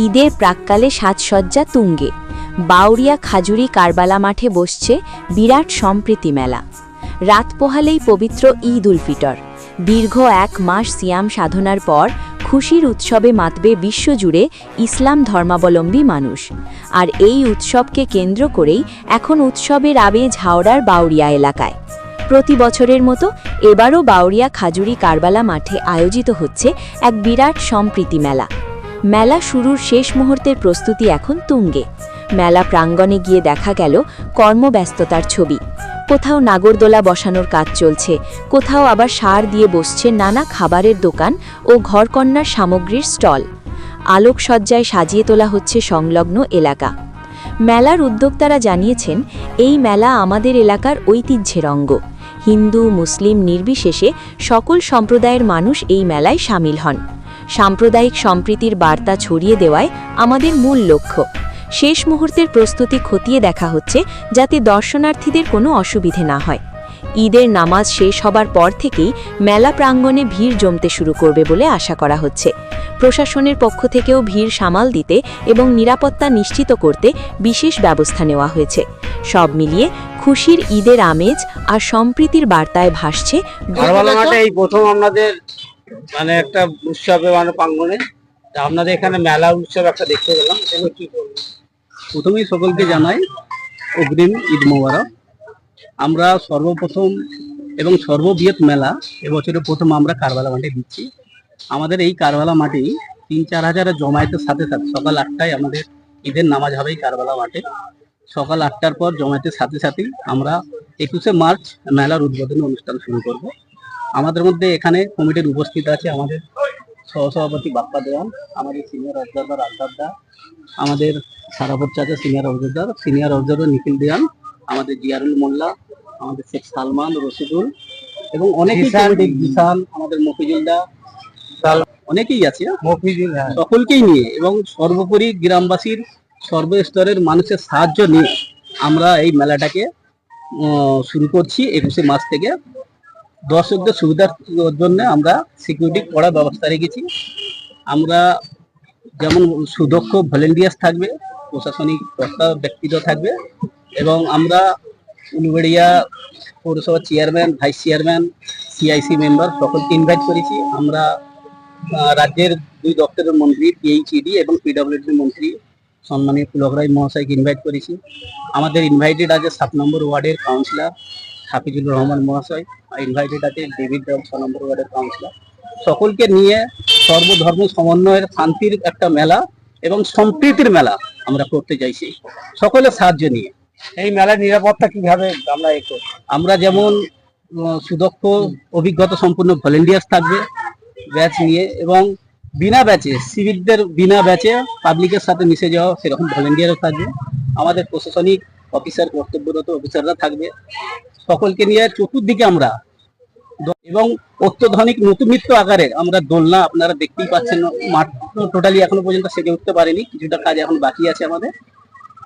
ঈদের প্রাক্কালে সাজসজ্জা তুঙ্গে। বাউরিয়া খাজুরি কারবালা মাঠে বসছে বিরাট সম্প্রীতি মেলা। রাত পোহালেই পবিত্র ঈদ উল ফিতর। দীর্ঘ 1 মাস সিয়াম সাধনার পর খুশির উৎসবে মাতবে বিশ্বজুড়ে ইসলাম ধর্মাবলম্বী মানুষ। আর এই উৎসবকে কেন্দ্র করেই এখন উৎসবের আবেজ হাওড়ার বাউরিয়া এলাকায়। প্রতি বছরের মতো এবারও বাউরিয়া খাজুরি কারবালা মাঠে আয়োজিত হচ্ছে এক বিরাট সম্প্রীতি মেলা। মেলা শুরুর শেষ মুহূর্তের প্রস্তুতি এখন তুঙ্গে। মেলা প্রাঙ্গণে গিয়ে দেখা গেল কর্মব্যস্ততার ছবি। কোথাও নাগরদোলা বসানোর কাজ চলছে, কোথাও আবার সার দিয়ে বসছে নানা খাবারের দোকান ও ঘরকন্নার সামগ্রীর স্টল। আলোকসজ্জায় সাজিয়ে তোলা হচ্ছে সংলগ্ন এলাকা। মেলার উদ্যোক্তারা জানিয়েছেন, এই মেলা আমাদের এলাকার ঐতিহ্যের অঙ্গ। হিন্দু মুসলিম নির্বিশেষে সকল সম্প্রদায়ের মানুষ এই মেলায় সামিল হন। সাম্প্রদায়িক সম্প্রীতির বার্তা ছড়িয়ে দেওয়ায় আমাদের মূল লক্ষ্য। শেষ মুহূর্তের প্রস্তুতি খতিয়ে দেখা হচ্ছে যাতে দর্শনার্থীদের কোনো অসুবিধে না হয়। ঈদের নামাজ শেষ হবার পর থেকেই মেলা প্রাঙ্গণে ভিড় জমতে শুরু করবে বলে আশা করা হচ্ছে। প্রশাসনের পক্ষ থেকেও ভিড় সামাল দিতে এবং নিরাপত্তা নিশ্চিত করতে বিশেষ ব্যবস্থা নেওয়া হয়েছে। সব মিলিয়ে খুশির ঈদের আমেজ আর সম্প্রীতির বার্তায় ভাসছে কারবালা মাঠে। এই প্রথম আপনাদের একটা উৎসবে প্রাঙ্গণে আপনাদের এখানে মেলা উৎসব একটা দেখতে গেলাম। কি প্রথমেই সকলকে জানাই অগ্রিম ঈদ মোবারক। আমরা সর্বপ্রথম এবং সর্ববৃহৎ মেলা এবছরে প্রথম আমরা কারবালা মাঠে দিচ্ছি। আমাদের এই কারবালা মাঠেই 3-4 হাজারের জমায়েতের সাথে সাথে সকাল 8টায় আমাদের ঈদের নামাজ হবে এই কারবালা মাঠে। সকাল 8টার পর জমায়েতের সাথে সাথেই আমরা 21শে মার্চ মেলার উদ্বোধনী অনুষ্ঠান শুরু করব। আমাদের মধ্যে এখানে কমিটির উপস্থিত আছে আমাদের সহসভাপতি বাপ্পা দেওয়ান, আমাদের সিনিয়র অবজারভার আলতাফদা, আমাদের সারাফত চাচা সিনিয়র অবজারভার নিখিল দেওয়ান, আমাদের জিয়ারুল মোল্লা, আমাদের শেখ সালমান, রশিদুল এবং অনেকেই বিশাল, আমাদের মফিজুলদা, অনেকেই আছে। সকলকেই নিয়ে এবং সর্বোপরি গ্রামবাসীর সর্বস্তরের মানুষের সাহায্য নিয়ে আমরা এই মেলাটাকে শুরু করছি 21শে মার্চ থেকে। দর্শকদের সুবিধার জন্য আমরা সিকিউরিটি কড়া ব্যবস্থা রেখেছি। আমরা যেমন সুদক্ষ ভলেন্টিয়ার্স থাকবে, প্রশাসনিক কর্তা ব্যক্তিরা থাকবে এবং আমরা উলুবেড়িয়া পৌরসভার chairman, vice chairman, CIC member সকলকে ইনভাইট করেছি। আমরা রাজ্যের 2 দপ্তরের মন্ত্রী, পিএইচইডি এবং পিডব্লিউডি মন্ত্রী সম্মানীয় পুলক রায় মহাশয়কে ইনভাইট করেছি। আমাদের ইনভাইটেড আছে 7 নম্বর ওয়ার্ডের কাউন্সিলর হাফিজুর রহমান মহাশয়, ইনভাইটেড আছে ডেভিড রাও 6 নম্বর ওয়ার্ডের কাউন্সিলর। সকলকে নিয়ে সর্বধর্ম সমন্বয়ের শান্তির একটা মেলা এবং সম্প্রীতির মেলা আমরা করতে চাইছি, সকলের সাহায্য নিয়ে। এই মেলার নিরাপত্তা কিভাবে আমরা যেমন সুদক্ষ অভিজ্ঞতা সম্পূর্ণ ভলেন্টিয়ার্স থাকবে ব্যাচ নিয়ে এবং বিনা ব্যাচে সিভিকদের বিনা ব্যাচে পাবলিকের সাথে মিশে যাওয়া সেরকম ভলেন্টিয়ারও থাকবে। আমাদের প্রশাসনিক অফিসার, কর্তব্যরত অফিসাররা থাকবে। সকলকে নিয়ে চতুর্দিকে আমরা এবং অত্যাধুনিক নতুনত্ব আকারে আমরা দোলনা আপনারা দেখতেই পাচ্ছেন। মাঠ টোটালি এখনো পর্যন্ত সেজে উঠতে পারেনি, কিছুটা কাজ এখন বাকি আছে আমাদের।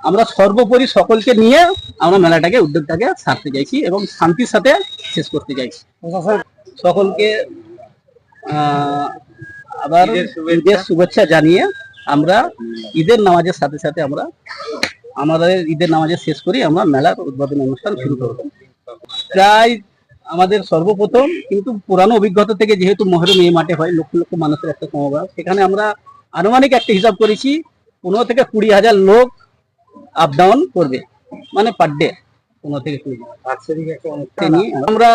আমরা সর্বোপরি সকলকে নিয়ে আমরা মেলাটাকে উদ্যোগটাকে সারতে চাইছি এবং শান্তির সাথে শেষ করতে চাইছি। সকলকে আবার ঈদের শুভেচ্ছা জানিয়ে আমরা ঈদের নামাজের সাথে সাথে আমরা আমাদের ঈদের নামাজের শেষ করি আমরা মেলার উদ্বোধনী অনুষ্ঠান শুরু করব। প্রায় আমাদের সর্বপ্রথম কিন্তু পুরানো অভিজ্ঞতা থেকে যেহেতু মহরম এই মাঠে হয়, লক্ষ লক্ষ মানুষের একটা সমাবেশ, সেখানে আমরা আনুমানিক একটা হিসাব করেছি 15 থেকে 20 হাজার লোক আপ ডাউন করবে, পার ডে 15 থেকে 20। আমরা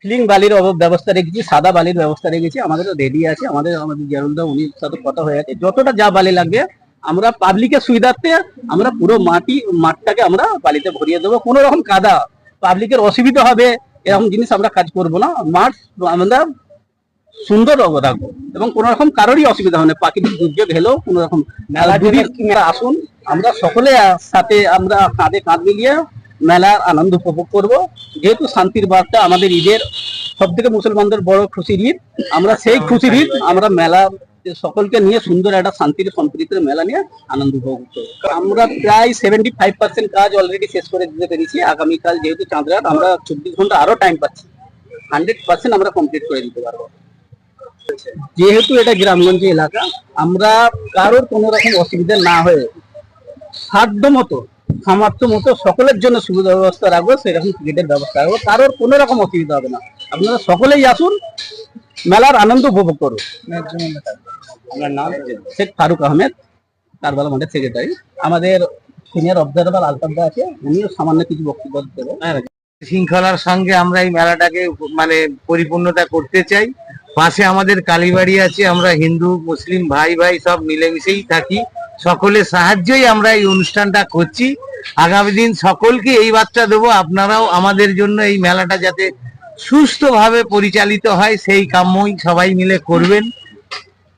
ফিলিং বালির ব্যবস্থা রেখেছি, সাদা বালির ব্যবস্থা রেখেছি, আমাদের রেডি আছে। আমাদের জিয়ারুলদা উনির সাথে কথা হয়ে আছে, যতটা যা বালি লাগবে আমরা পাবলিকের সুবিধার্থে আমরা পুরো মাঠটাকে আমরা বালিতে ভরিয়ে দেবো। কোনো রকম কাদা পাবলিকের অসুবিধা হবে এরকম জিনিস আমরা কাজ করব না। মাঠ আমরা সুন্দর রাখবো এবং কোন রকম কারোরই অসুবিধা হবে না। প্রাকৃতিক দুর্যোগ হলেও কোন রকম মেলা আসুন, আমরা সকলে সাথে আমরা কাঁধে কাঁধ মিলিয়ে মেলার আনন্দ উপভোগ করব। যেহেতু শান্তির বার্তা আমাদের ঈদের সব থেকে মুসলমানদের বড় খুশির ঈদ, আমরা সেই খুশির ঈদ আমরা মেলা সকলকে নিয়ে সুন্দর একটা শান্তির সম্প্রীতির মেলা নিয়ে আনন্দ উপভোগ করব। আমরা প্রায় 75% কাজ অলরেডি শেষ করে দিতে পেরেছি। আগামীকাল যেহেতু চাঁদ রাত, আমরা 24 ঘন্টা আরো টাইম পাচ্ছি, 100% আমরা কমপ্লিট করে দিতে পারবো। যেহেতু এটা গ্রামগঞ্জ এলাকা, আমরা কারোর কোনো রকম অসুবিধা না হয়ে সামর্থ্য মতো সকলের জন্য সুবিধা ব্যবস্থা রাখবো, সেরকম টিকিটের ব্যবস্থা রাখবো। কারোর কোনো রকম অসুবিধা হবে না, আপনারা সকলেই আসুন, মেলার আনন্দ উপভোগ করুন। আপনার নাম? শেখ ফারুক আহমেদ, কারবালা মাঠের সেক্রেটারি। আমাদের সিনিয়র অবজারভার আলতাফদা আছে, উনিও সামান্য কিছু বক্তব্য দেবেন। শৃঙ্খলার সঙ্গে আমরা এই মেলাটাকে মানে পরিপূর্ণতা করতে চাই। পাশে আমাদের কালীবাড়ি আছে, আমরা হিন্দু মুসলিম ভাই ভাই সব মিলেমিশেই থাকি, সকলের সাহায্যই আমরা এই অনুষ্ঠানটা করছি। আগামী দিন সকলকে এই বার্তা দেবো, আপনারাও আমাদের জন্য এই মেলাটা যাতে সুস্থভাবে পরিচালিত হয় সেই কাম্যই সবাই মিলে করবেন,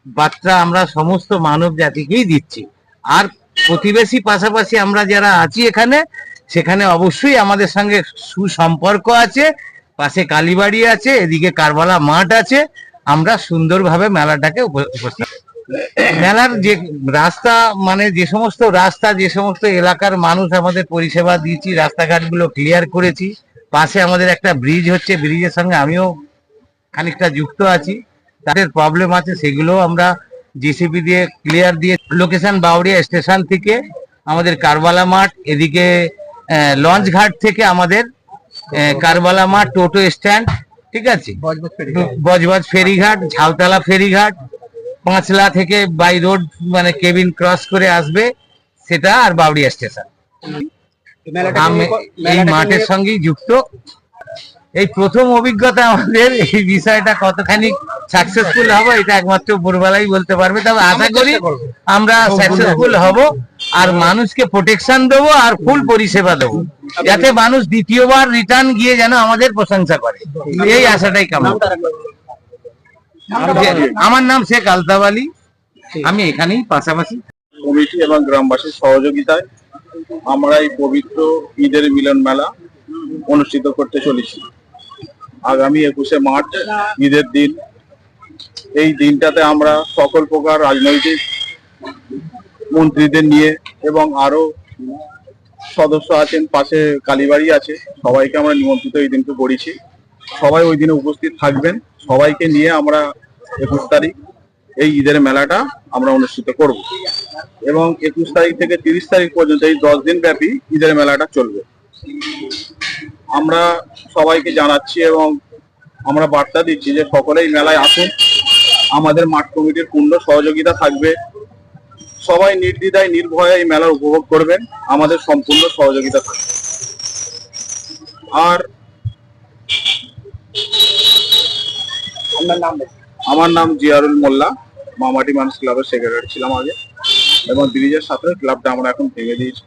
বার্তা আমরা সমস্ত মানব জাতিকেই দিচ্ছি। আর প্রতিবেশী পাশাপাশি আমরা যারা আছি এখানে, সেখানে অবশ্যই আমাদের সঙ্গে সুসম্পর্ক আছে। পাশে কালীবাড়ি আছে, এদিকে কারবালা মাঠ আছে, আমরা সুন্দরভাবে মেলাটাকে মেলার যে রাস্তা, মানে যে সমস্ত রাস্তা, যে সমস্ত এলাকার মানুষ আমাদের পরিষেবা দিয়েছি, রাস্তাঘাটগুলো ক্লিয়ার করেছি। পাশে আমাদের একটা ব্রিজ হচ্ছে, ব্রিজের সঙ্গে আমিও খানিকটা যুক্ত আছি, তাদের প্রবলেম আছে সেগুলো আমরা জিসিপি দিয়ে ক্লিয়ার দিয়ে লোকেশন বাউরিয়া স্টেশন থেকে আমাদের কারবালা মাঠ, এদিকে লঞ্চ ঘাট থেকে আমাদের কারবালা মাঠ টোটো স্ট্যান্ড, ঠিক আছে, বজবজ ফেরিঘাট, ঝাউতলা ফেরিঘাট, পাঁচলা থেকে বাই রোড মানে কেবিন ক্রস করে আসবে সেটা, আর বাউরিয়া স্টেশন। আমি এই মাঠের সঙ্গেই যুক্ত। এই প্রথম অভিজ্ঞতা আমাদের, এই বিষয়টা কতখানি সাকসেসফুল হবে এটা একমাত্র ভোরবেলাই বলতে পারবে, তবে আশা করি আমরা সাকসেসফুল হব, আর মানুষকে প্রোটেকশন দেবো আর ফুল পরিষেবা দেবো, যাতে মানুষ দ্বিতীয়বার রিটার্ন গিয়ে যেন আমাদের প্রশংসা করে, এই আশাটাই কামনা। আমার নাম শেখ আলতাফ আলী, আমি এখানেই পাশাপাশি। কমিটি এবং গ্রামবাসীর সহযোগিতায় আমরা এই পবিত্র ঈদের মিলন মেলা অনুষ্ঠিত করতে চলেছি। আগামী 21শে মার্চ ঈদের দিন, এই দিনটাতে আমরা সকল প্রকার রাজনৈতিক মন্ত্রীদের নিয়ে এবং আরো সদস্য আছেন, পাশে কালীবাড়ি আছে, সবাইকে আমরা নিমন্ত্রিত এই দিনকে করেছি। সবাই ওই দিনে উপস্থিত থাকবেন, সবাইকে নিয়ে আমরা 21 তারিখ এই ঈদের মেলাটা আমরা অনুষ্ঠিত করব এবং 21 তারিখ থেকে 30 তারিখ পর্যন্ত এই 10 দিন ব্যাপী ঈদের মেলাটা চলবে। আমরা সবাইকে জানাচ্ছি এবং আমরা বার্তা দিচ্ছি যে সকলেই মেলায় আসুন, আমাদের মাঠ কমিটির পূর্ণ সহযোগিতা থাকবে, সবাই নির্দ্বিধায় নির্ভয়ে এই মেলা উপভোগ করবেন, আমাদের সম্পূর্ণ সহযোগিতা থাকবে। আর আমার নাম জিয়ারুল মোল্লা, মামাটি মানুষ ক্লাবের সেক্রেটারি ছিলাম আগে, এবং ব্রিজের সাথে ক্লাবটা আমরা এখন ভেঙে দিয়েছি।